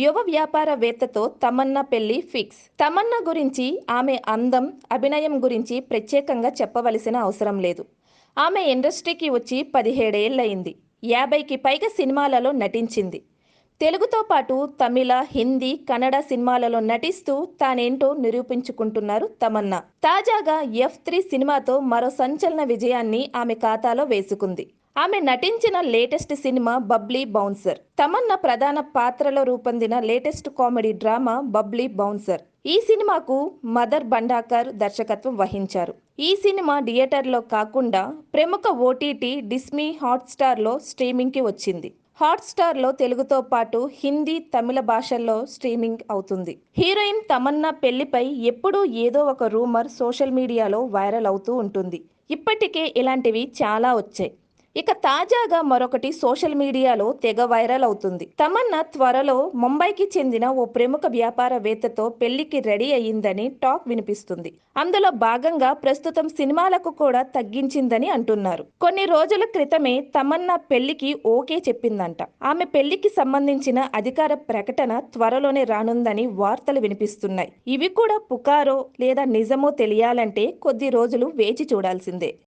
యువ వ్యాపారవేత్తతో తమన్నా పెళ్లి ఫిక్స్. తమన్నా గురించి, ఆమె అందం, అభినయం గురించి ప్రత్యేకంగా చెప్పవలసిన అవసరం లేదు. ఆమె ఇండస్ట్రీకి వచ్చి 17 ఏళ్లయింది. 50కి పైగా సినిమాలలో నటించింది. తెలుగుతో పాటు తమిళ, హిందీ, కన్నడ సినిమాలలో నటిస్తూ తానేంటో నిరూపించుకుంటున్నారు తమన్నా. తాజాగా F3 సినిమాతో మరో సంచలన విజయాన్ని ఆమె ఖాతాలో వేసుకుంది. ఆమె నటించిన లేటెస్ట్ సినిమా బబ్లీ బౌన్సర్. తమన్నా ప్రధాన పాత్రలో రూపొందిన latest comedy drama Babli Bouncer. ఈ సినిమాకు మదర్ బండాకర్ దర్శకత్వం వహించారు. ఈ సినిమా థియేటర్లో కాకుండా ప్రముఖ ఓటీటీ డిస్నీ హాట్స్టార్లో స్ట్రీమింగ్కి వచ్చింది. హాట్స్టార్లో తెలుగుతో పాటు హిందీ, తమిళ భాషల్లో స్ట్రీమింగ్ అవుతుంది. హీరోయిన్ తమన్నా పెళ్లిపై ఎప్పుడూ ఏదో ఒక రూమర్ సోషల్ మీడియాలో వైరల్ అవుతూ ఉంటుంది. ఇప్పటికే ఇలాంటివి చాలా వచ్చాయి. ఇక తాజాగా మరొకటి సోషల్ మీడియాలో తెగ వైరల్ అవుతుంది. తమన్నా త్వరలో ముంబైకి చెందిన ఓ ప్రముఖ వ్యాపారవేత్తతో పెళ్లికి రెడీ అయ్యిందని టాక్ వినిపిస్తుంది. అందులో భాగంగా ప్రస్తుతం సినిమాలకు కూడా తగ్గించిందని అంటున్నారు. కొన్ని రోజుల క్రితమే తమన్నా పెళ్లికి ఓకే చెప్పిందంట. ఆమె పెళ్లికి సంబంధించిన అధికార ప్రకటన త్వరలోనే రానుందని వార్తలు వినిపిస్తున్నాయి. ఇవి కూడా పుకారో లేదా నిజమో తెలియాలంటే కొద్ది రోజులు వేచి చూడాల్సిందే.